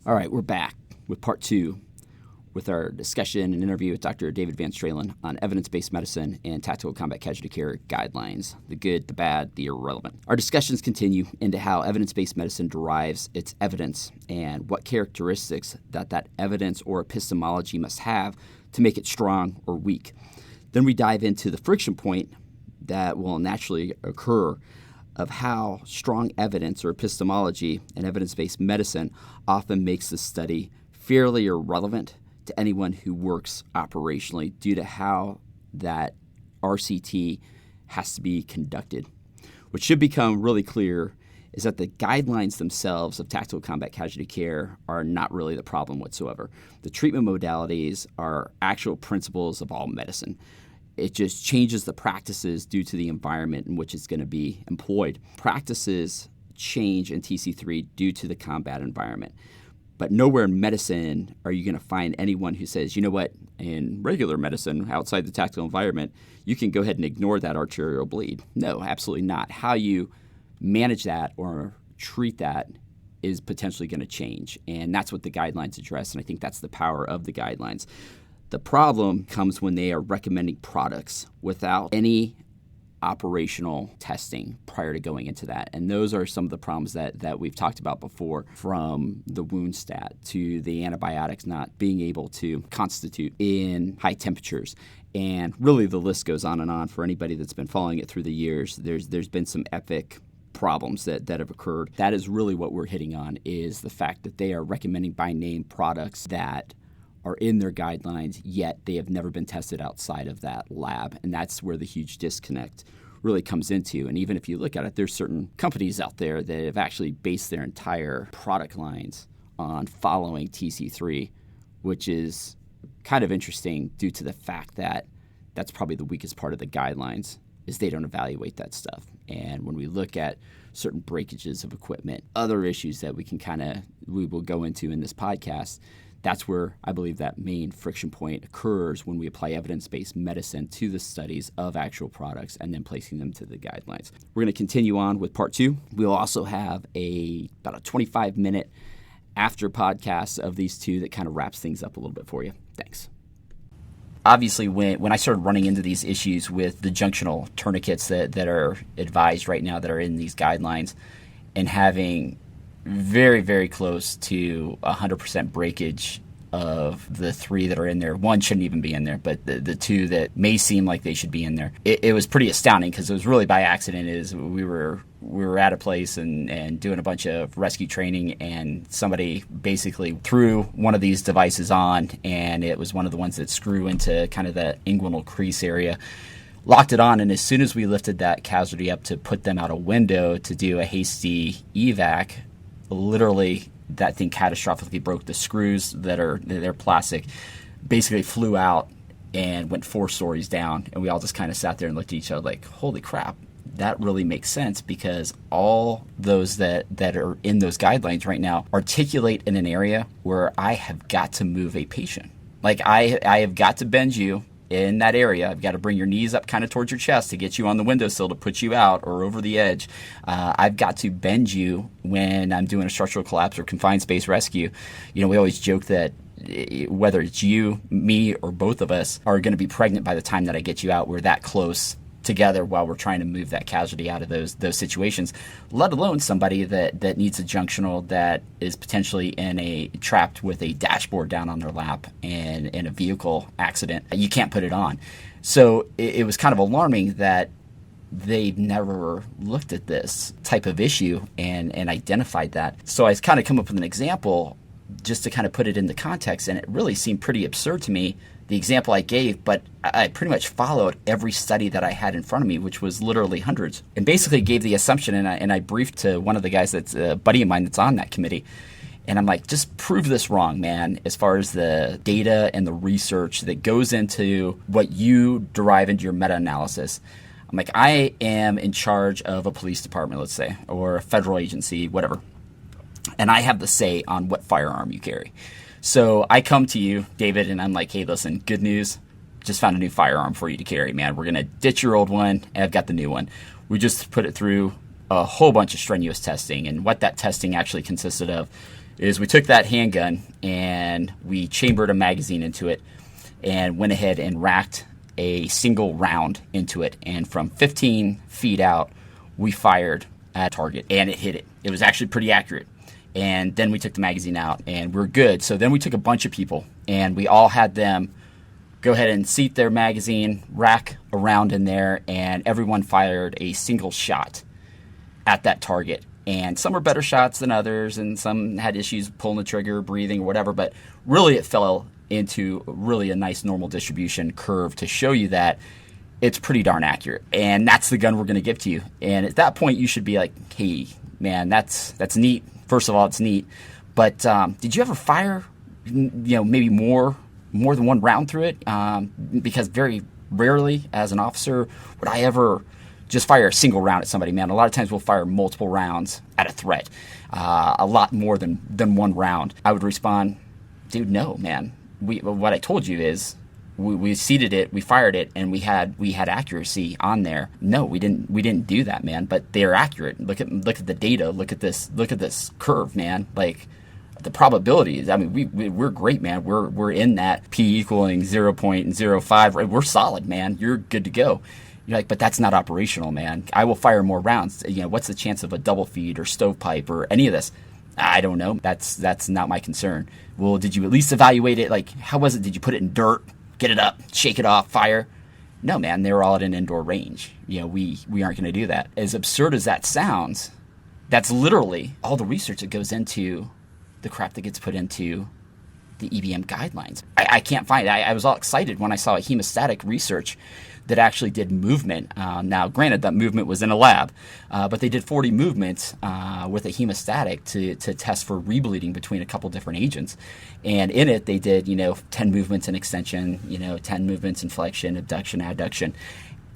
All right, we're back with part 2 with our discussion and interview with Dr. David Van Stralen on evidence-based medicine and tactical combat casualty care guidelines, the good, the bad, the irrelevant. Our discussions continue into how evidence-based medicine derives its evidence and what characteristics that evidence or epistemology must have to make it strong or weak. Then we dive into the friction point that will naturally occur of how strong evidence or epistemology in evidence-based medicine often makes the study fairly irrelevant to anyone who works operationally due to how that RCT has to be conducted. What should become really clear is that the guidelines themselves of tactical combat casualty care are not really the problem whatsoever. The treatment modalities are actual principles of all medicine. It just changes the practices due to the environment in which it's going to be employed. Practices change in TC3 due to the combat environment. But nowhere in medicine are you going to find anyone who says, you know what, in regular medicine, outside the tactical environment, you can go ahead and ignore that arterial bleed. No, absolutely not. How you manage that or treat that is potentially going to change. And that's what the guidelines address. And I think that's the power of the guidelines. The problem comes when they are recommending products without any operational testing prior to going into that. And those are some of the problems that we've talked about before, from the wound stat to the antibiotics not being able to constitute in high temperatures. And really the list goes on and on. For anybody that's been following it through the years, there's been some epic problems that have occurred. That is really what we're hitting on, is the fact that they are recommending by name products that are in their guidelines, yet they have never been tested outside of that lab. And that's where the huge disconnect really comes into. And even if you look at it, there's certain companies out there that have actually based their entire product lines on following TC3, which is kind of interesting due to the fact that that's probably the weakest part of the guidelines, is they don't evaluate that stuff. And when we look at certain breakages of equipment, other issues that we will go into in this podcast, that's where I believe that main friction point occurs when we apply evidence-based medicine to the studies of actual products and then placing them to the guidelines. We're going to continue on with part 2. We'll also have about a 25-minute after podcast of these two that kind of wraps things up a little bit for you. Thanks. Obviously, when I started running into these issues with the junctional tourniquets that are advised right now that are in these guidelines, and having very, very close to 100% breakage of the 3 that are in there. 1 shouldn't even be in there, but the 2 that may seem like they should be in there. It was pretty astounding, because it was really by accident. We were at a place and doing a bunch of rescue training, and somebody basically threw one of these devices on, and it was one of the ones that screw into kind of the inguinal crease area. Locked it on, and as soon as we lifted that casualty up to put them out a window to do a hasty evac, literally that thing catastrophically broke. The screws they're plastic basically flew out and went 4 stories down, and we all just kind of sat there and looked at each other like, holy crap, that really makes sense, because all those that are in those guidelines right now articulate in an area where I have got to move a patient. Like I have got to bend you in that area. I've got to bring your knees up kind of towards your chest to get you on the windowsill to put you out or over the edge. I've got to bend you when I'm doing a structural collapse or confined space rescue. You know, we always joke that whether it's you, me, or both of us are going to be pregnant by the time that I get you out. We're that close together while we're trying to move that casualty out of those situations, let alone somebody that needs a junctional that is potentially trapped with a dashboard down on their lap and in a vehicle accident. You can't put it on. So it was kind of alarming that they've never looked at this type of issue and identified that. So I kind of come up with an example just to kind of put it into context, and it really seemed pretty absurd to me, the example I gave, but I pretty much followed every study that I had in front of me, which was literally hundreds, and basically gave the assumption, and I briefed to one of the guys that's a buddy of mine that's on that committee, and I'm like, just prove this wrong, man, as far as the data and the research that goes into what you derive into your meta-analysis. I'm like, I am in charge of a police department, let's say, or a federal agency, whatever, and I have the say on what firearm you carry. So I come to you, David, and I'm like, hey, listen, good news. Just found a new firearm for you to carry, man. We're going to ditch your old one, and I've got the new one. We just put it through a whole bunch of strenuous testing, and what that testing actually consisted of is we took that handgun and we chambered a magazine into it and went ahead and racked a single round into it. And from 15 feet out, we fired at a target and it hit it. It was actually pretty accurate. And then we took the magazine out and we're good. So then we took a bunch of people and we all had them go ahead and seat their magazine, rack a round in there, and everyone fired a single shot at that target. And some were better shots than others, and some had issues pulling the trigger, breathing, or whatever. But really it fell into really a nice normal distribution curve to show you that it's pretty darn accurate. And that's the gun we're going to give to you. And at that point, you should be like, hey, man, that's neat. First of all, it's neat. But did you ever fire, maybe more than one round through it? Because very rarely as an officer would I ever just fire a single round at somebody, man. A lot of times we'll fire multiple rounds at a threat, a lot more than one round. I would respond, dude, no, man. What I told you is we seated it, we fired it, and we had accuracy on there. No, we didn't do that, man. But they're accurate. Look at the data. Look at this curve, man. Like the probabilities. I mean, we're great, man. We're in that P equaling 0.05. We're solid, man. You're good to go. You're like, but that's not operational, man. I will fire more rounds. What's the chance of a double feed or stovepipe or any of this? I don't know. That's not my concern. Well, did you at least evaluate it? Like, how was it? Did you put it in dirt, get it up, shake it off, fire? No, man. They were all at an indoor range. We aren't going to do that. As absurd as that sounds, that's literally all the research that goes into the crap that gets put into the EBM guidelines. I can't find it. I was all excited when I saw a hemostatic research that actually did movement. Now, granted, that movement was in a lab, but they did 40 movements with a hemostatic to test for rebleeding between a couple different agents. And in it, they did, 10 movements in extension, 10 movements in flexion, abduction, adduction,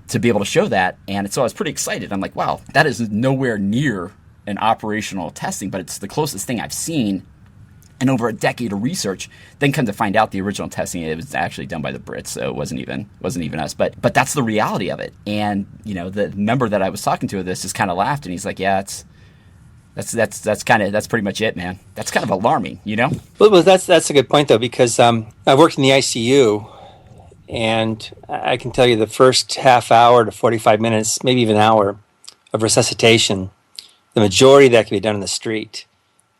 to be able to show that. And so I was pretty excited. I'm like, wow, that is nowhere near an operational testing, but it's the closest thing I've seen in over a decade of research. Then come to find out the original testing, it was actually done by the Brits, so it wasn't even us. But that's the reality of it. And the member that I was talking to of this just kind of laughed, and he's like, "Yeah, that's pretty much it, man. That's kind of alarming, Well, that's a good point though, because I worked in the ICU, and I can tell you the first half hour to 45 minutes, maybe even an hour of resuscitation, the majority of that can be done in the street.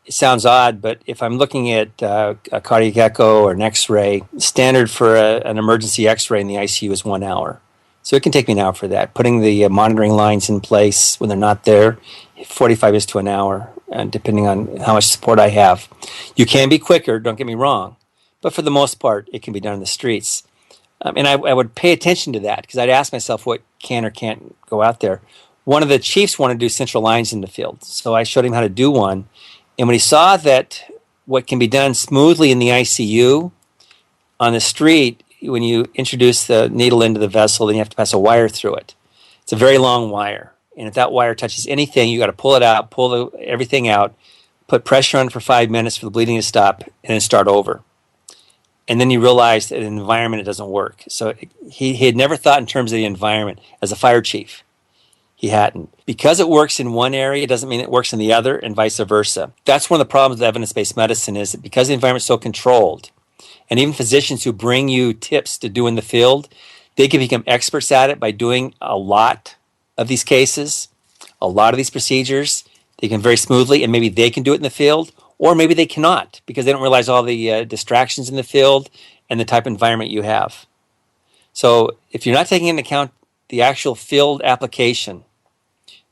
It sounds odd, but if I'm looking at a cardiac echo or an X-ray, standard for an emergency X-ray in the ICU is 1 hour. So it can take me an hour for that. Putting the monitoring lines in place when they're not there, 45 minutes to an hour, depending on how much support I have. You can be quicker, don't get me wrong, but for the most part, it can be done in the streets. And I would pay attention to that because I'd ask myself what can or can't go out there. One of the chiefs wanted to do central lines in the field, so I showed him how to do one. And when he saw that what can be done smoothly in the ICU, on the street, when you introduce the needle into the vessel, then you have to pass a wire through it. It's a very long wire. And if that wire touches anything, you got to pull it out, everything out, put pressure on it for 5 minutes for the bleeding to stop, and then start over. And then you realize that in the environment, it doesn't work. So he had never thought in terms of the environment as a fire chief. He hadn't. Because it works in one area doesn't mean it works in the other, and vice versa. That's one of the problems with evidence-based medicine is that because the environment is so controlled, and even physicians who bring you tips to do in the field, they can become experts at it by doing a lot of these cases, a lot of these procedures. They can very smoothly, and maybe they can do it in the field, or maybe they cannot because they don't realize all the distractions in the field and the type of environment you have. So if you're not taking into account the actual field application,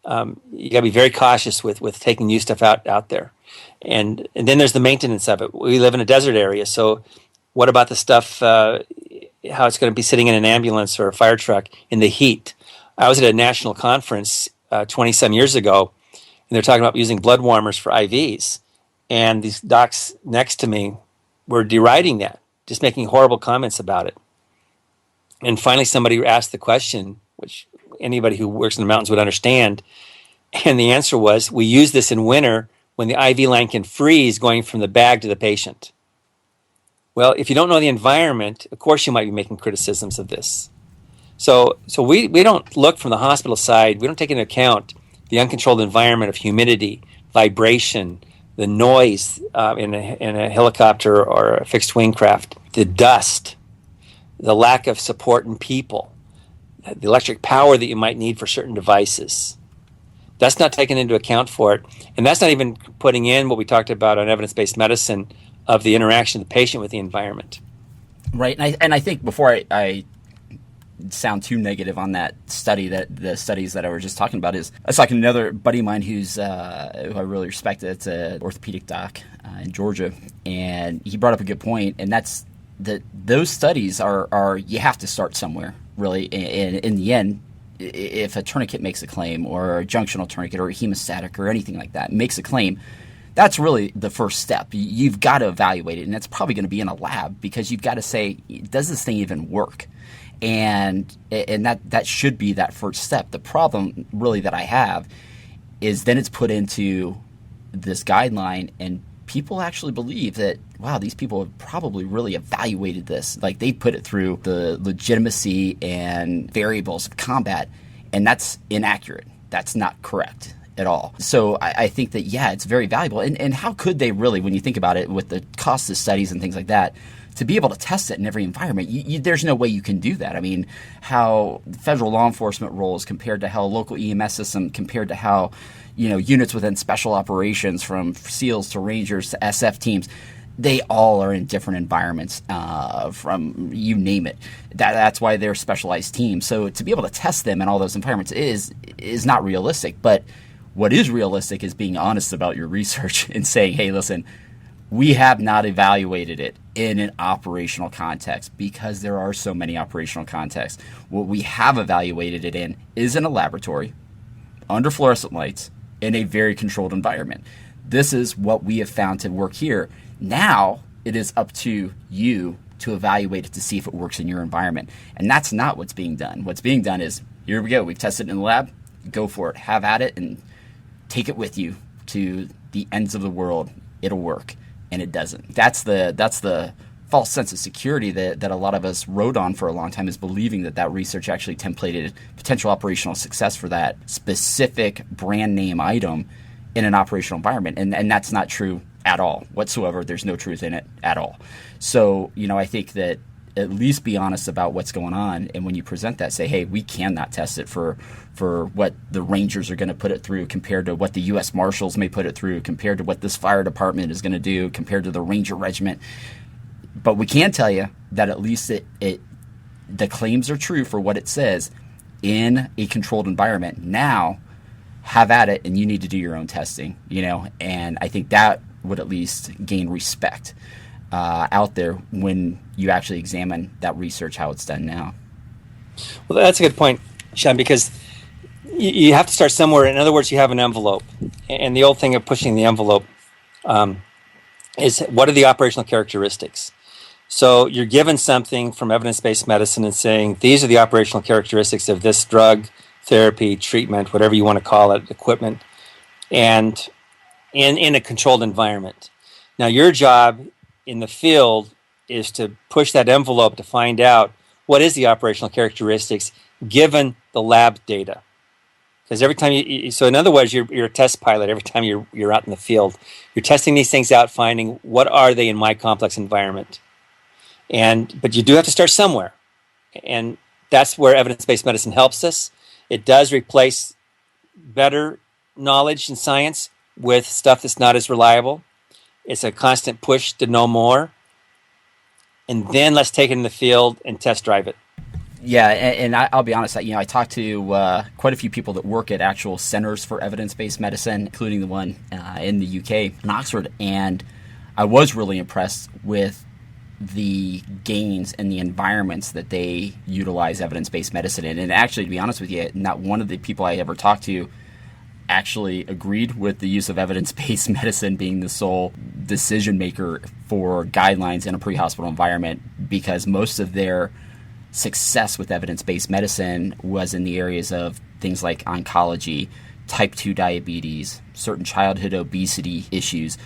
you got to be very cautious with taking new stuff out there. And then there's the maintenance of it. We live in a desert area, so what about the stuff, how it's going to be sitting in an ambulance or a fire truck in the heat? I was at a national conference 20-some years ago, and they're talking about using blood warmers for IVs. And these docs next to me were deriding that, just making horrible comments about it. And finally somebody asked the question, which anybody who works in the mountains would understand, and the answer was, we use this in winter when the IV line can freeze going from the bag to the patient. Well, if you don't know the environment, of course you might be making criticisms of this. So we don't look from the hospital side, we don't take into account the uncontrolled environment of humidity, vibration, the noise in a helicopter or a fixed wing craft, the dust, the lack of support in people, the electric power that you might need for certain devices. That's not taken into account for it. And that's not even putting in what we talked about on evidence-based medicine of the interaction of the patient with the environment. Right. And I think before I sound too negative on that study, that the studies that I was just talking about, is I was talking to another buddy of mine who I really respect. It's an orthopedic doc in Georgia, and he brought up a good point, and that's that those studies are you have to start somewhere, really. And in the end, if a tourniquet makes a claim, or a junctional tourniquet, or a hemostatic, or anything like that makes a claim, that's really the first step. You've got to evaluate it, and that's probably going to be in a lab, because you've got to say, does this thing even work? And that should be that first step. The problem really that I have is then it's put into this guideline, and people actually believe that, wow, these people have probably really evaluated this. Like, they put it through the legitimacy and variables of combat, and that's inaccurate. That's not correct at all. So I think that, yeah, it's very valuable. And how could they really, when you think about it, with the cost of studies and things like that, to be able to test it in every environment, there's no way you can do that. I mean, how federal law enforcement roles compared to how local EMS system compared to how, units within special operations, from SEALs to Rangers to SF teams, they all are in different environments, from you name it. That's why they're specialized teams. So to be able to test them in all those environments is not realistic. But what is realistic is being honest about your research and saying, hey, listen, we have not evaluated it in an operational context, because there are so many operational contexts. What we have evaluated it in is in a laboratory, under fluorescent lights, in a very controlled environment. This is what we have found to work here. Now it is up to you to evaluate it to see if it works in your environment. And that's not what's being done. What's being done is, here we go, we've tested it in the lab, go for it, have at it, and take it with you to the ends of the world. It'll work. And it doesn't. That's the false sense of security that a lot of us rode on for a long time, is believing that research actually templated potential operational success for that specific brand name item in an operational environment. And that's not true at all whatsoever. There's no truth in it at all. So, I think that at least be honest about what's going on. And when you present that, say, hey, we cannot test it for what the Rangers are going to put it through, compared to what the U.S. Marshals may put it through, compared to what this fire department is going to do, compared to the Ranger Regiment. But we can tell you that at least the claims are true for what it says in a controlled environment. Now, have at it, and you need to do your own testing, and I think that would at least gain respect out there when you actually examine that research, how it's done now. Well, that's a good point, Sean, because you have to start somewhere. In other words, you have an envelope. And the old thing of pushing the envelope is, what are the operational characteristics? So you're given something from evidence-based medicine and saying, these are the operational characteristics of this drug, therapy, treatment, whatever you want to call it, equipment, and in a controlled environment. Now, your job in the field is to push that envelope to find out what is the operational characteristics given the lab data. Because every time so in other words, you're a test pilot. Every time you're out in the field, you're testing these things out, finding what are they in my complex environment. But you do have to start somewhere, and that's where evidence-based medicine helps us. It does replace better knowledge and science with stuff that's not as reliable. It's a constant push to know more. And then let's take it in the field and test drive it. Yeah, and I'll be honest, I talked to quite a few people that work at actual centers for evidence-based medicine, including the one in the UK, in Oxford, and I was really impressed with the gains and the environments that they utilize evidence-based medicine in. And actually, to be honest with you, not one of the people I ever talked to actually agreed with the use of evidence-based medicine being the sole decision maker for guidelines in a pre-hospital environment, because most of their success with evidence-based medicine was in the areas of things like oncology, type 2 diabetes, certain childhood obesity issues,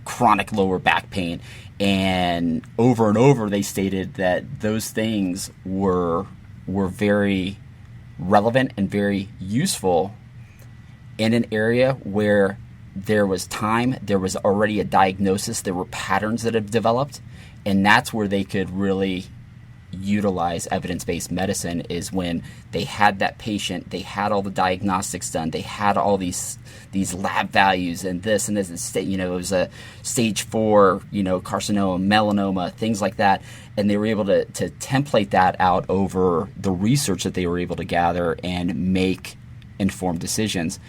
chronic lower back pain. And over they stated that those things were very relevant and very useful in an area where there was time, there was already a diagnosis, there were patterns that have developed, and that's where they could really utilize evidence-based medicine, is when they had that patient, they had all the diagnostics done, they had all these lab values and this, it was a stage 4, carcinoma, melanoma, things like that, and they were able to template that out over the research that they were able to gather and make informed decisions.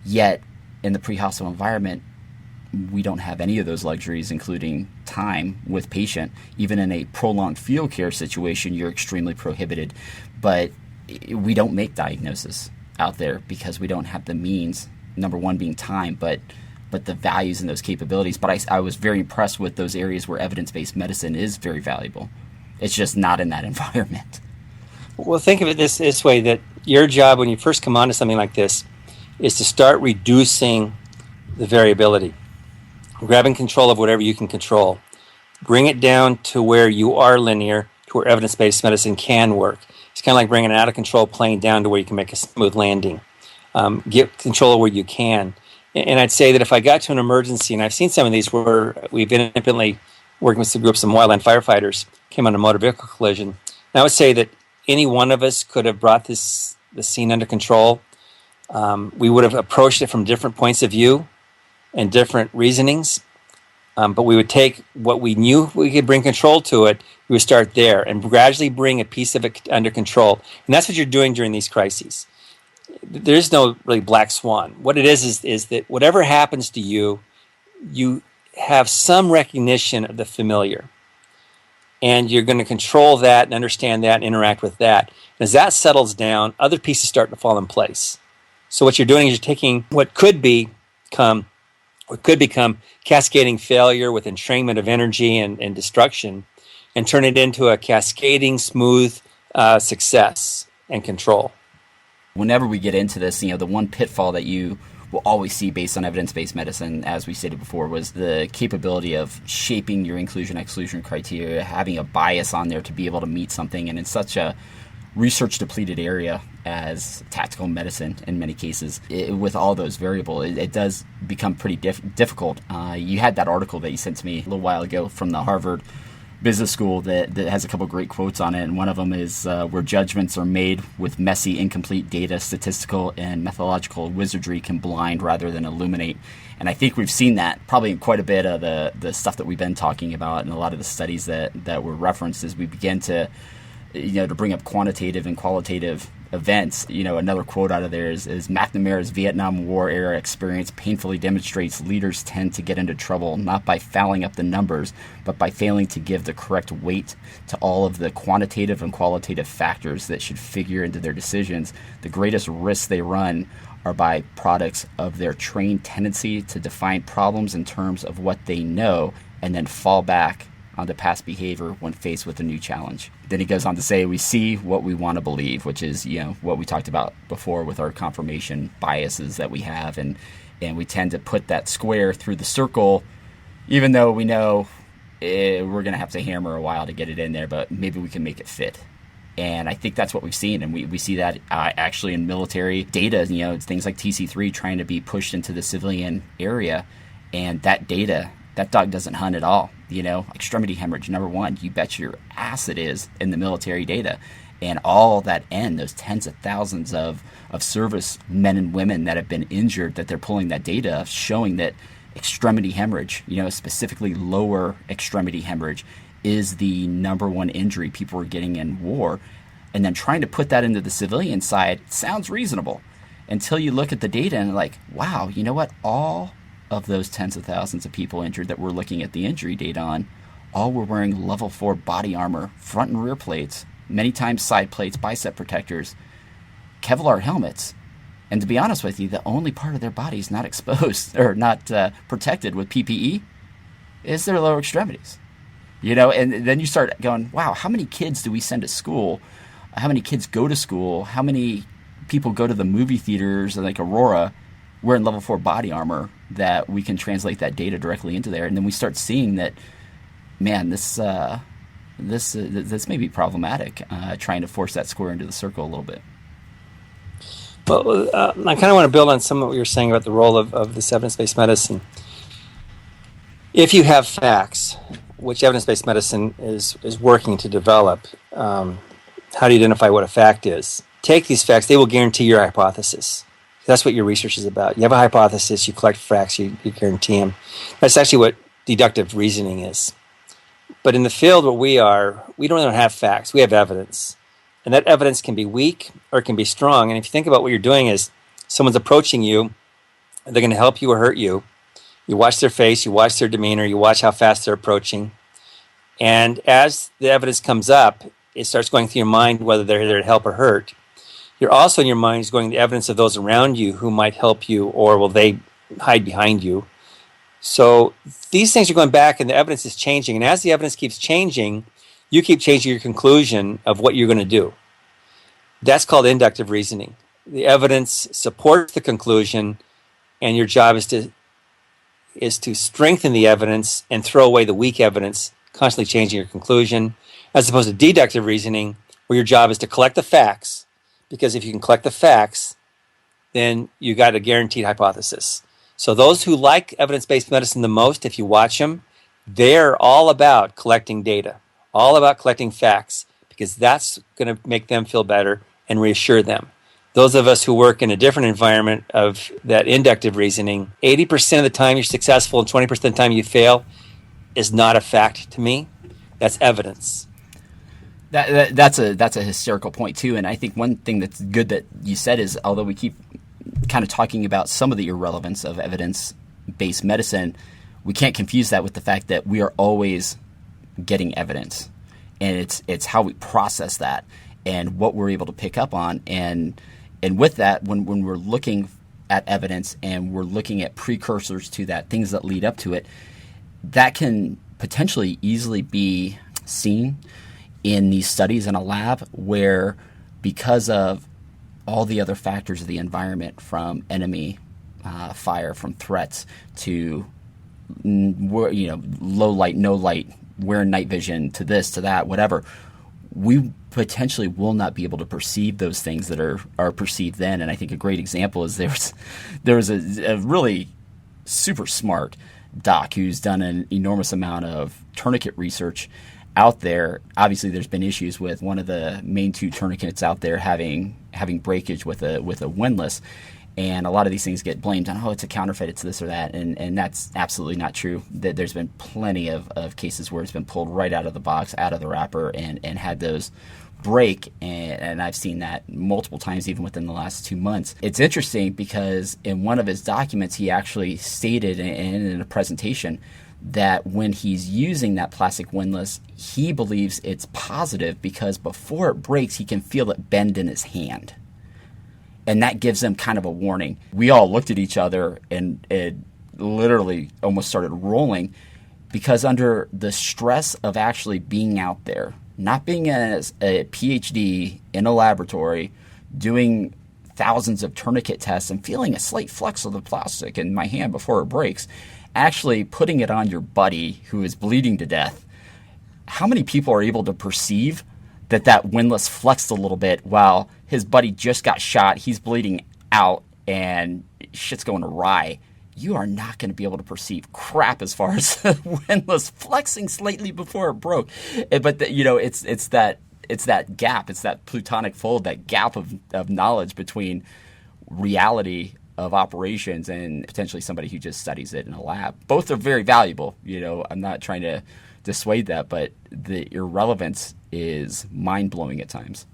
Yet in the pre-hospital environment, we don't have any of those luxuries, including time with patient. Even in a prolonged field care situation, you're extremely prohibited. But we don't make diagnosis out there because we don't have the means, number one being time, but the values and those capabilities. But I was very impressed with those areas where evidence-based medicine is very valuable. It's just not in that environment. Well, think of it this way, that your job when you first come onto something like this is to start reducing the variability. Grabbing control of whatever you can control. Bring it down to where you are linear, to where evidence-based medicine can work. It's kind of like bringing an out-of-control plane down to where you can make a smooth landing. Get control of where you can. And I'd say that if I got to an emergency, and I've seen some of these where we've independently working with some groups of wildland firefighters, came on a motor vehicle collision, and I would say that any one of us could have brought the scene under control. We would have approached it from different points of view and different reasonings, but we would take what we knew we could bring control to it, we would start there and gradually bring a piece of it under control. And that's what you're doing during these crises. There's no really black swan. What it is that whatever happens to you, you have some recognition of the familiar. And you're going to control that and understand that and interact with that. And as that settles down, other pieces start to fall in place. So what you're doing is you're taking what could become cascading failure with entrainment of energy and destruction, and turn it into a cascading, smooth success and control. Whenever we get into this, the one pitfall that you will always see based on evidence-based medicine, as we stated before, was the capability of shaping your inclusion-exclusion criteria, having a bias on there to be able to meet something, and in such a research-depleted area as tactical medicine in many cases, with all those variables, it does become pretty difficult. You had that article that you sent to me a little while ago from the Harvard Business School that has a couple great quotes on it, and one of them is where judgments are made with messy, incomplete data, statistical and methodological wizardry can blind rather than illuminate. And I think we've seen that probably in quite a bit of the stuff that we've been talking about, and a lot of the studies that were referenced as we begin to bring up quantitative and qualitative events. Another quote out of there is McNamara's Vietnam War era experience painfully demonstrates leaders tend to get into trouble not by fouling up the numbers, but by failing to give the correct weight to all of the quantitative and qualitative factors that should figure into their decisions. The greatest risks they run are by products of their trained tendency to define problems in terms of what they know and then fall back on the past behavior when faced with a new challenge. Then he goes on to say, we see what we want to believe, which is, what we talked about before with our confirmation biases that we have. And we tend to put that square through the circle, even though we know we're going to have to hammer a while to get it in there, but maybe we can make it fit. And I think that's what we've seen. And we see that actually in military data, it's things like TC3 trying to be pushed into the civilian area. And that data, that dog doesn't hunt at all. Extremity hemorrhage, number one, you bet your ass it is in the military data. And all that those tens of thousands of service men and women that have been injured, that they're pulling that data showing that extremity hemorrhage, specifically lower extremity hemorrhage, is the number one injury people are getting in war. And then trying to put that into the civilian side sounds reasonable until you look at the data and like, wow, you know what? All of those tens of thousands of people injured that we're looking at the injury data on, all were wearing level 4 body armor, front and rear plates, many times side plates, bicep protectors, Kevlar helmets. And to be honest with you, the only part of their bodies not exposed or not protected with PPE is their lower extremities. And then you start going, wow, how many kids do we send to school? How many kids go to school? How many people go to the movie theaters like Aurora wearing level 4 body armor that we can translate that data directly into there? And then we start seeing that, man, this may be problematic, trying to force that square into the circle a little bit. Well, I kind of want to build on some of what you were saying about the role of this evidence-based medicine. If you have facts, which evidence-based medicine is working to develop, how do you identify what a fact is? Take these facts, they will guarantee your hypothesis. That's what your research is about. You have a hypothesis, you collect facts, you guarantee them. That's actually what deductive reasoning is. But in the field where we are, we don't have facts, we have evidence. And that evidence can be weak or it can be strong. And if you think about what you're doing is someone's approaching you, they're going to help you or hurt you. You watch their face, you watch their demeanor, you watch how fast they're approaching. And as the evidence comes up, it starts going through your mind whether they're there to help or hurt. You're also in your mind is going the evidence of those around you who might help you or will they hide behind you. So these things are going back and the evidence is changing. And as the evidence keeps changing, you keep changing your conclusion of what you're going to do. That's called inductive reasoning. The evidence supports the conclusion and your job is to strengthen the evidence and throw away the weak evidence, constantly changing your conclusion, as opposed to deductive reasoning, where your job is to collect the facts, because if you can collect the facts, then you got a guaranteed hypothesis. So those who like evidence-based medicine the most, if you watch them, they're all about collecting data, all about collecting facts, because that's going to make them feel better and reassure them. Those of us who work in a different environment of that inductive reasoning, 80% of the time you're successful and 20% of the time you fail is not a fact to me. That's evidence. That's a hysterical point too, and I think one thing that's good that you said is, although we keep kind of talking about some of the irrelevance of evidence-based medicine, we can't confuse that with the fact that we are always getting evidence, and it's how we process that and what we're able to pick up on, and with that, when we're looking at evidence and we're looking at precursors to that, things that lead up to it, that can potentially easily be seen in these studies in a lab where, because of all the other factors of the environment, from enemy fire, from threats to low light, no light, wearing night vision, to this, to that, whatever, we potentially will not be able to perceive those things that are perceived then. And I think a great example is there was a really super smart doc who's done an enormous amount of tourniquet research out there. Obviously, there's been issues with one of the main two tourniquets out there having breakage with a windlass, and a lot of these things get blamed on, it's a counterfeit, it's this or that, and that's absolutely not true. There's been plenty of cases where it's been pulled right out of the box, out of the wrapper, and had those break, and I've seen that multiple times even within the last 2 months. It's interesting because in one of his documents he actually stated in a presentation that when he's using that plastic windlass, he believes it's positive because before it breaks, he can feel it bend in his hand. And that gives him kind of a warning. We all looked at each other and it literally almost started rolling, because under the stress of actually being out there, not being as a PhD in a laboratory, doing thousands of tourniquet tests and feeling a slight flex of the plastic in my hand before it breaks, actually putting it on your buddy who is bleeding to death, how many people are able to perceive that windlass flexed a little bit while his buddy just got shot, he's bleeding out, and shit's going awry? You are not going to be able to perceive crap as far as the windlass flexing slightly before it broke. But it's that gap, it's that plutonic fold, that gap of knowledge between reality of operations and potentially somebody who just studies it in a lab. Both are very valuable. I'm not trying to dissuade that, but the irrelevance is mind-blowing at times.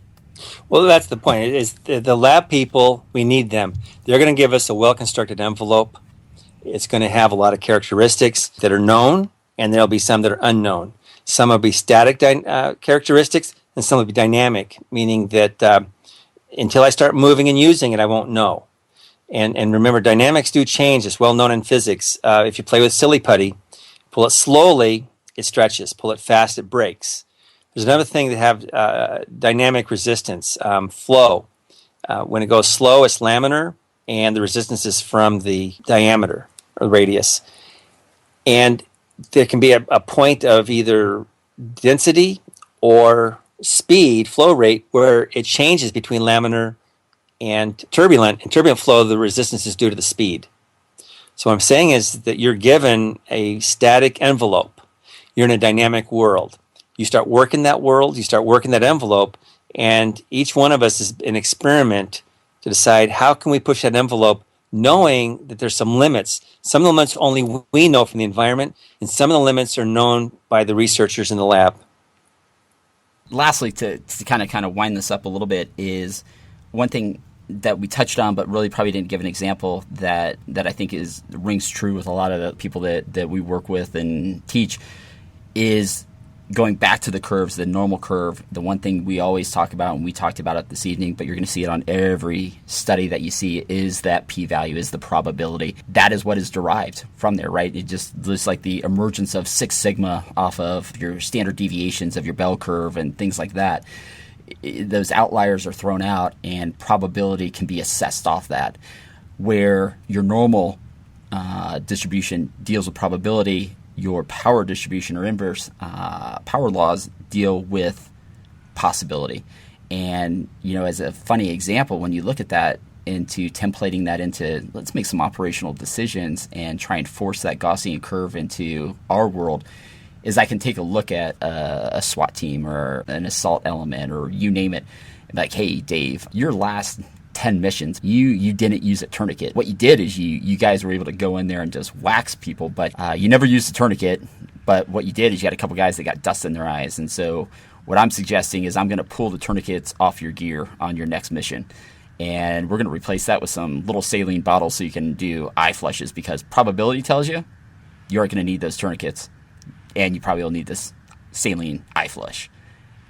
Well, that's the point. It is the lab people, we need them. They're going to give us a well-constructed envelope. It's going to have a lot of characteristics that are known, and there'll be some that are unknown. Some will be static characteristics, and some will be dynamic, meaning that until I start moving and using it, I won't know. And remember, dynamics do change. It's well known in physics. If you play with silly putty, pull it slowly, it stretches. Pull it fast, it breaks. There's another thing that have dynamic resistance, flow. When it goes slow, it's laminar, and the resistance is from the diameter or radius. And there can be a point of either density or speed, flow rate, where it changes between laminar and turbulent. In turbulent flow, the resistance is due to the speed. So what I'm saying is that you're given a static envelope. You're in a dynamic world. You start working that world, you start working that envelope, and each one of us is an experiment to decide how can we push that envelope, knowing that there's some limits. Some of the limits only we know from the environment, and some of the limits are known by the researchers in the lab. Lastly, to kind of wind this up a little bit, is one thing that we touched on but really probably didn't give an example that I think rings true with a lot of the people that we work with and teach, is going back to the curves, the normal curve. The one thing we always talk about, and we talked about it this evening, but you're going to see it on every study that you see, is that p-value, is the probability. That is what is derived from there, right? It just like the emergence of 6 sigma off of your standard deviations of your bell curve and things like that. Those outliers are thrown out, and probability can be assessed off that. Where your normal distribution deals with probability, your power distribution or inverse power laws deal with possibility. And, as a funny example, when you look at that into templating that into, let's make some operational decisions and try and force that Gaussian curve into our world, is I can take a look at a SWAT team or an assault element or you name it, like, hey, Dave, your last 10 missions, you didn't use a tourniquet. What you did is you guys were able to go in there and just wax people, but you never used a tourniquet. But what you did is you had a couple guys that got dust in their eyes. And so what I'm suggesting is I'm going to pull the tourniquets off your gear on your next mission. And we're going to replace that with some little saline bottles so you can do eye flushes, because probability tells you you're going to need those tourniquets. And you probably will need this saline eye flush.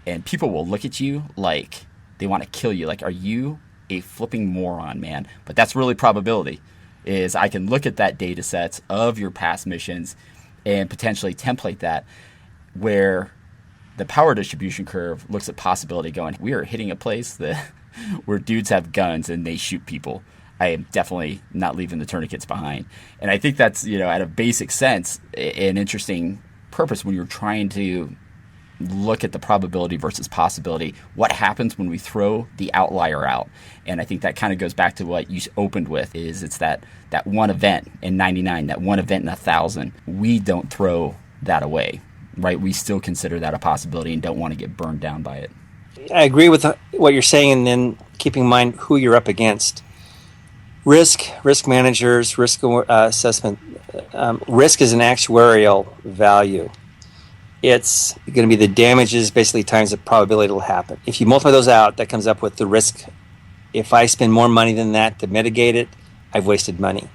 And people will look at you like they want to kill you. Like, are you a flipping moron, man? But that's really probability. Is I can look at that data sets of your past missions and potentially template that, where the power distribution curve looks at possibility going, we are hitting a place that where dudes have guns and they shoot people. I am definitely not leaving the tourniquets behind. And I think that's, at a basic sense, an interesting purpose when you're trying to look at the probability versus possibility. What happens when we throw the outlier out? And I think that kind of goes back to what you opened with, is it's that one event in 99, that one event in 1,000. We don't throw that away, right? We still consider that a possibility and don't want to get burned down by it. I agree with what you're saying, and then keeping in mind who you're up against. Risk managers, risk assessment. Risk is an actuarial value. It's going to be the damages basically times the probability it'll happen. If you multiply those out, that comes up with the risk. If I spend more money than that to mitigate it, I've wasted money.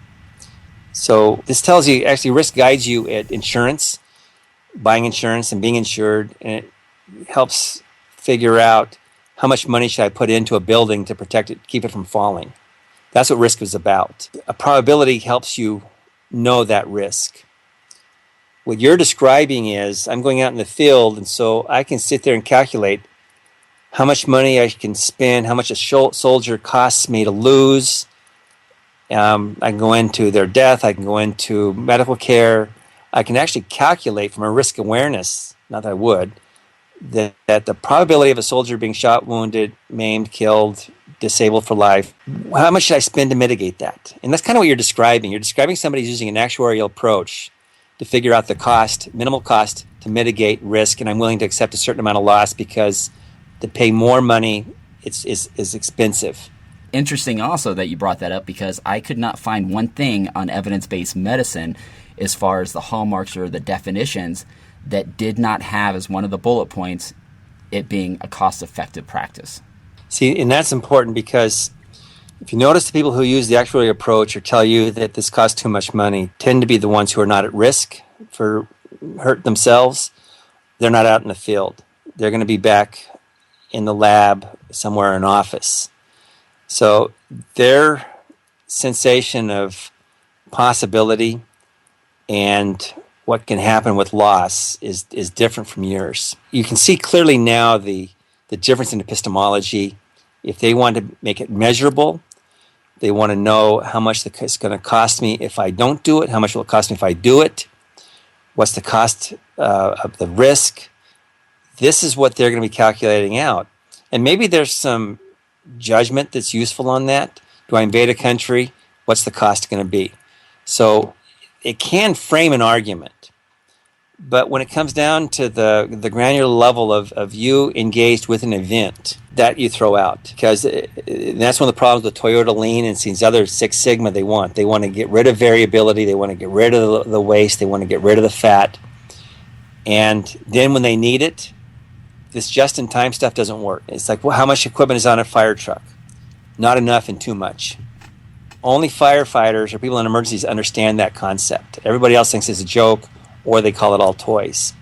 So this tells you, actually, risk guides you at insurance, buying insurance and being insured, and it helps figure out how much money should I put into a building to protect it, keep it from falling. That's what risk is about. A probability helps you know that risk. What you're describing is, I'm going out in the field, and so I can sit there and calculate how much money I can spend, how much a soldier costs me to lose. I can go into their death. I can go into medical care. I can actually calculate from a risk awareness, not that I would, that the probability of a soldier being shot, wounded, maimed, killed, disabled for life, how much should I spend to mitigate that? And that's kind of what you're describing. You're describing somebody who's using an actuarial approach to figure out the cost, minimal cost, to mitigate risk, and I'm willing to accept a certain amount of loss because to pay more money is expensive. Interesting also that you brought that up, because I could not find one thing on evidence-based medicine as far as the hallmarks or the definitions that did not have as one of the bullet points it being a cost-effective practice. See, and that's important, because if you notice, the people who use the actuarial approach or tell you that this costs too much money tend to be the ones who are not at risk for hurt themselves. They're not out in the field. They're going to be back in the lab somewhere in office. So their sensation of possibility and what can happen with loss is different from yours. You can see clearly now the difference in epistemology. If they want to make it measurable, they want to know how much it's going to cost me if I don't do it, how much will it cost me if I do it, what's the cost of the risk. This is what they're going to be calculating out. And maybe there's some judgment that's useful on that. Do I invade a country? What's the cost going to be? So it can frame an argument. But when it comes down to the granular level of you engaged with an event, that you throw out. Because that's one of the problems with Toyota Lean and these other Six Sigma they want. They want to get rid of variability. They want to get rid of the waste. They want to get rid of the fat. And then when they need it, this just-in-time stuff doesn't work. It's like, well, how much equipment is on a fire truck? Not enough and too much. Only firefighters or people in emergencies understand that concept. Everybody else thinks it's a joke, or they call it all toys.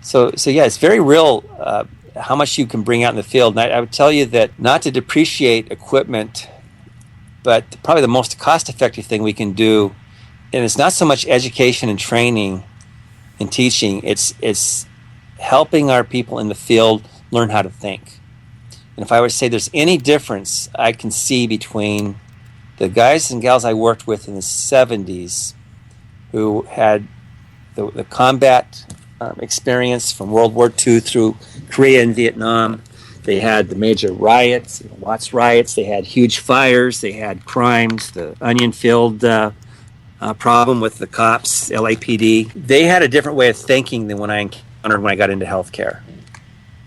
So yeah, it's very real how much you can bring out in the field. And I would tell you that not to depreciate equipment, but probably the most cost-effective thing we can do, and it's not so much education and training and teaching, it's helping our people in the field learn how to think. And if I were to say there's any difference I can see between the guys and gals I worked with in the 70s who had the combat experience from World War II through Korea and Vietnam. They had the major riots, Watts riots. They had huge fires. They had crimes, the onion field problem with the cops, LAPD. They had a different way of thinking than when I encountered when I got into healthcare.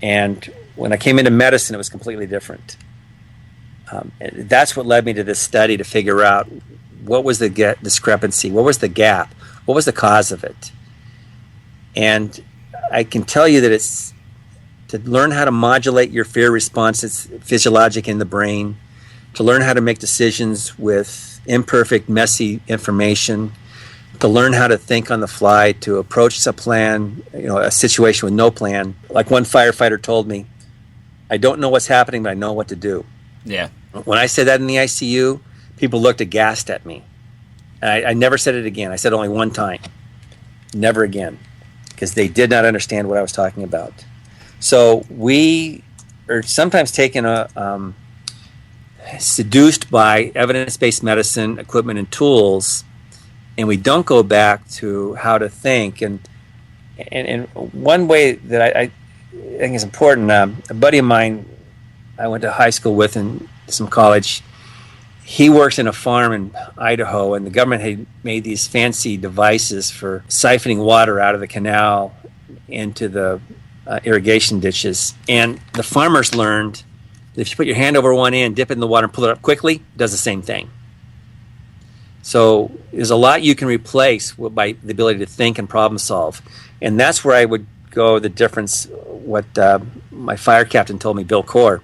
And when I came into medicine, it was completely different. That's what led me to this study, to figure out what was the discrepancy, what was the gap, what was the cause of it. And I can tell you that it's to learn how to modulate your fear response. It's physiologic in the brain. To learn how to make decisions with imperfect, messy information. To learn how to think on the fly, to approach a plan, a situation with no plan. Like one firefighter told me, I don't know what's happening, but I know what to do. Yeah. When I said that in the ICU, people looked aghast at me. I never said it again. I said it only one time. Never again. Because they did not understand what I was talking about. So we are sometimes taken seduced by evidence-based medicine, equipment, and tools, and we don't go back to how to think. And one way that I think is important, a buddy of mine I went to high school with and some college, he works in a farm in Idaho, and the government had made these fancy devices for siphoning water out of the canal into the irrigation ditches. And the farmers learned that if you put your hand over one end, dip it in the water, and pull it up quickly, it does the same thing. So there's a lot you can replace by the ability to think and problem solve. And that's where I would go, the difference, what my fire captain told me, Bill Core.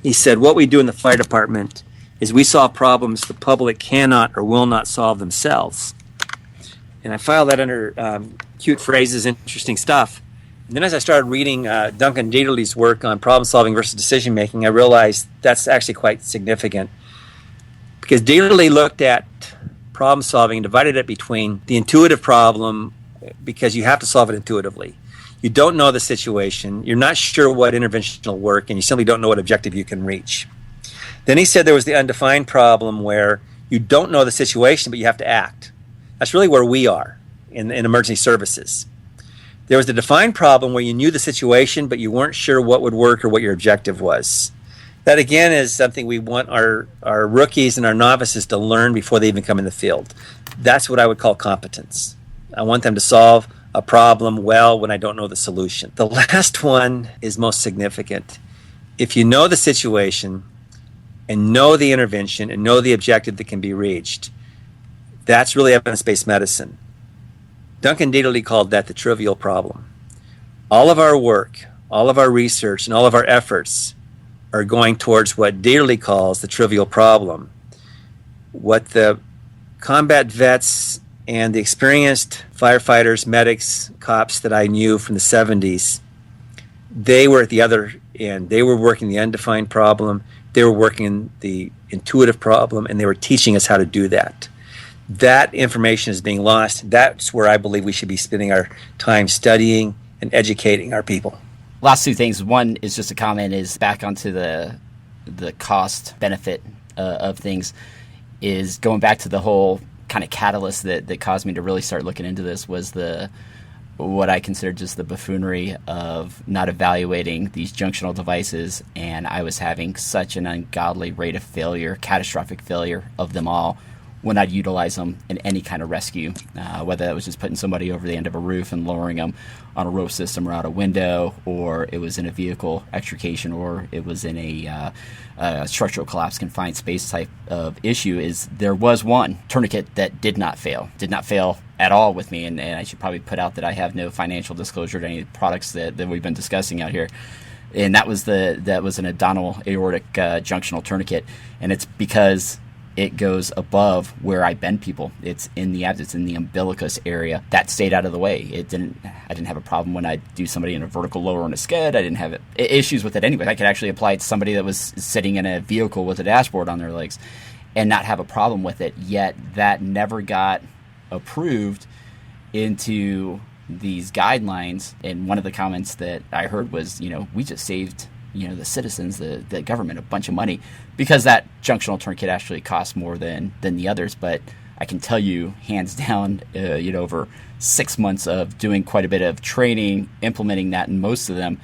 He said, what we do in the fire department is we solve problems the public cannot or will not solve themselves. And I file that under cute phrases, interesting stuff. And then as I started reading Duncan Dieterle's work on problem solving versus decision making, I realized that's actually quite significant. Because Dieterle looked at problem solving and divided it between the intuitive problem, because you have to solve it intuitively. You don't know the situation, you're not sure what intervention will work, and you simply don't know what objective you can reach. Then he said there was the undefined problem where you don't know the situation, but you have to act. That's really where we are in emergency services. There was the defined problem where you knew the situation, but you weren't sure what would work or what your objective was. That, again, is something we want our rookies and our novices to learn before they even come in the field. That's what I would call competence. I want them to solve a problem well when I don't know the solution. The last one is most significant. If you know the situation and know the intervention and know the objective that can be reached, that's really evidence-based medicine. Duncan Dieterle called that the trivial problem. All of our work, all of our research, and all of our efforts are going towards what Dieterle calls the trivial problem. What the combat vets and the experienced firefighters, medics, cops that I knew from the 70s, they were at the other end. They were working the undefined problem, they were working the intuitive problem, and they were teaching us how to do that. That information is being lost. That's where I believe we should be spending our time studying and educating our people. Last two things. One is just a comment, is back onto the cost benefit of things, is going back to the whole kind of catalyst that caused me to really start looking into this was the what I consider just the buffoonery of not evaluating these junctional devices, and I was having such an ungodly rate of failure, catastrophic failure of them all, when I'd utilize them in any kind of rescue, whether that was just putting somebody over the end of a roof and lowering them on a rope system or out a window, or it was in a vehicle extrication, or it was in a structural collapse confined space type of issue. Is there was one tourniquet that did not fail at all with me, and I should probably put out that I have no financial disclosure to any products that we've been discussing out here. And that was an abdominal aortic junctional tourniquet, and it's because it goes above where I bend people. It's in the abs. It's in the umbilicus area. That stayed out of the way. I didn't have a problem when I do somebody in a vertical lower on a skid. I didn't have issues with it anyway. I could actually apply it to somebody that was sitting in a vehicle with a dashboard on their legs and not have a problem with it. Yet that never got approved into these guidelines. And one of the comments that I heard was, we just saved the citizens, the government, a bunch of money, because that junctional tourniquet actually costs more than the others. But I can tell you, hands down, over 6 months of doing quite a bit of training, implementing that in most of them,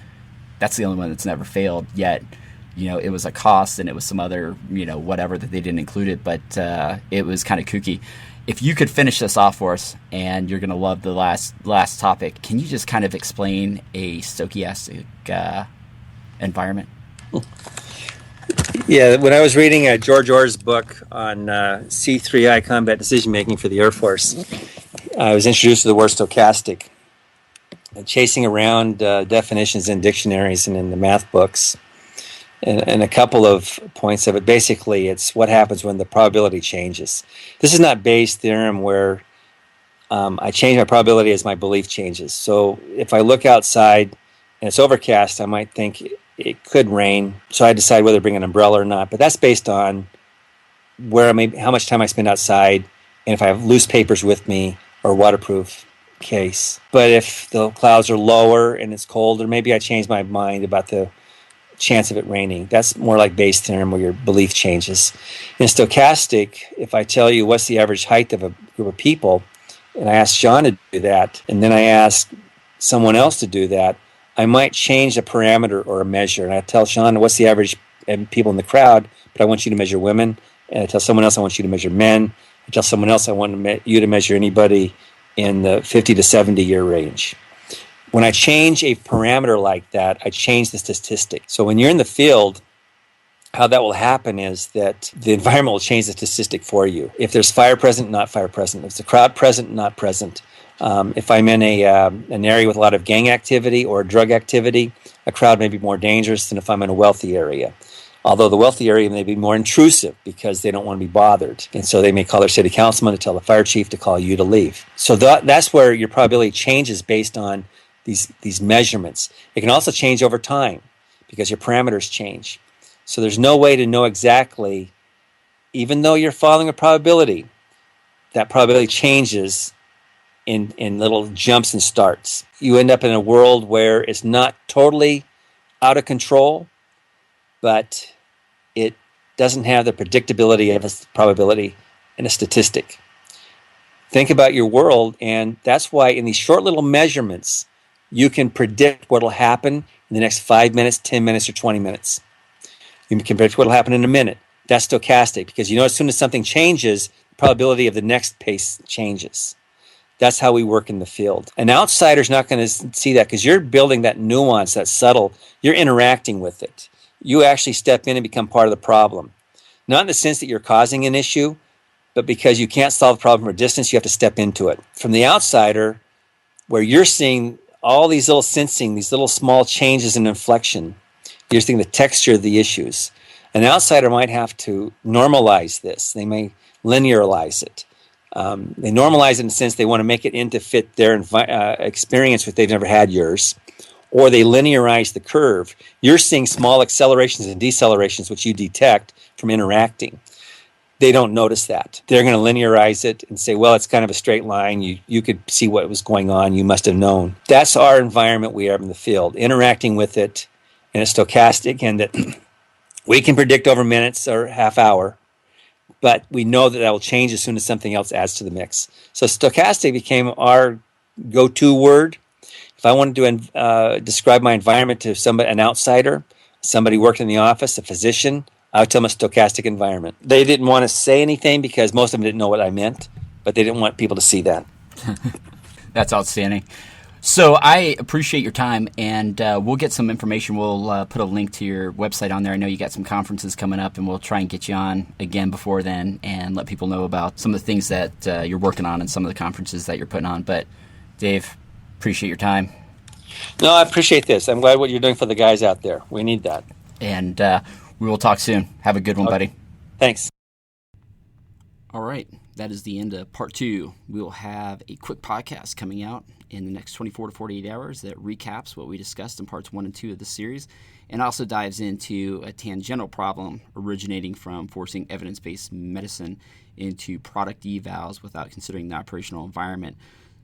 that's the only one that's never failed. Yet, it was a cost, and it was some other, whatever that they didn't include it, but it was kind of kooky. If you could finish this off for us, and you're going to love the last topic, can you just kind of explain a stochastic environment? Yeah, when I was reading George Orr's book on C3I combat decision making for the Air Force, I was introduced to the word stochastic, chasing around definitions in dictionaries and in the math books, and a couple of points of it. Basically, it's what happens when the probability changes. This is not Bayes' theorem where I change my probability as my belief changes. So if I look outside and it's overcast, I might think it could rain, so I decide whether to bring an umbrella or not. But that's based on how much time I spend outside, and if I have loose papers with me or waterproof case. But if the clouds are lower and it's colder, maybe I change my mind about the chance of it raining. That's more like Bayes' theorem, where your belief changes. In stochastic, if I tell you what's the average height of a group of people, and I ask Sean to do that, and then I ask someone else to do that, I might change a parameter or a measure. And I tell Sean, what's the average people in the crowd, but I want you to measure women. And I tell someone else, I want you to measure men. I tell someone else, I want you to measure anybody in the 50 to 70-year range. When I change a parameter like that, I change the statistic. So when you're in the field, how that will happen is that the environment will change the statistic for you. If there's fire present, not fire present. If there's a crowd present, not present. If I'm in an area with a lot of gang activity or drug activity, a crowd may be more dangerous than if I'm in a wealthy area. Although the wealthy area may be more intrusive because they don't want to be bothered. And so they may call their city councilman to tell the fire chief to call you to leave. So that's where your probability changes based on these measurements. It can also change over time because your parameters change. So there's no way to know exactly, even though you're following a probability, that probability changes in little jumps and starts. You end up in a world where it's not totally out of control, but it doesn't have the predictability of a probability and a statistic. Think about your world, and that's why in these short little measurements, you can predict what will happen in the next 5 minutes, 10 minutes, or 20 minutes. You can predict what will happen in a minute. That's stochastic, because as soon as something changes, the probability of the next pace changes. That's how we work in the field. An outsider's not going to see that because you're building that nuance, that subtle. You're interacting with it. You actually step in and become part of the problem. Not in the sense that you're causing an issue, but because you can't solve the problem from a distance, you have to step into it. From the outsider, where you're seeing all these little sensing, these little small changes in inflection, you're seeing the texture of the issues. An outsider might have to normalize this. They may linearize it. They normalize it in the sense they want to make it in to fit their experience, which they've never had yours, or they linearize the curve. You're seeing small accelerations and decelerations, which you detect from interacting. They don't notice that. They're going to linearize it and say, well, it's kind of a straight line. You could see what was going on. You must have known. That's our environment we have in the field, interacting with it in a stochastic, and that we can predict over minutes or half hour, but we know that will change as soon as something else adds to the mix. So stochastic became our go-to word If I wanted to describe my environment to somebody, an outsider, somebody worked in the office, a physician, I would tell them a stochastic environment. They didn't want to say anything because most of them didn't know what I meant, but they didn't want people to see that. That's outstanding. So I appreciate your time, and we'll get some information. We'll put a link to your website on there. I know you got some conferences coming up, and we'll try and get you on again before then and let people know about some of the things that you're working on and some of the conferences that you're putting on. But Dave, appreciate your time. No, I appreciate this. I'm glad what you're doing for the guys out there. We need that. And we will talk soon. Have a good one, buddy. Thanks. All right. That is the end of part 2. We will have a quick podcast coming out in the next 24 to 48 hours that recaps what we discussed in parts 1 and 2 of this series, and also dives into a tangential problem originating from forcing evidence-based medicine into product evals without considering the operational environment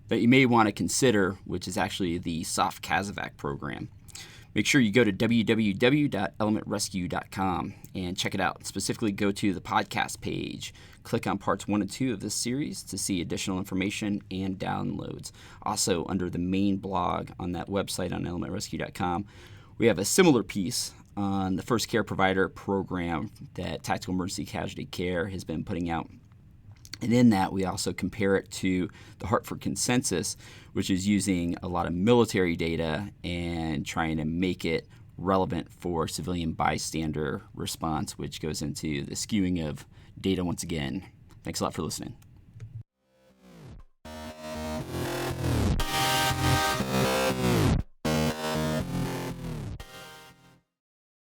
that you may want to consider, which is actually the soft CASEVAC program. Make sure you go to www.elementrescue.com and check it out. Specifically, go to the podcast page. Click on parts 1 and 2 of this series to see additional information and downloads. Also, under the main blog on that website on elementrescue.com, we have a similar piece on the first care provider program that Tactical Emergency Casualty Care has been putting out. And in that, we also compare it to the Hartford Consensus, which is using a lot of military data and trying to make it relevant for civilian bystander response, which goes into the skewing of data once again. Thanks a lot for listening.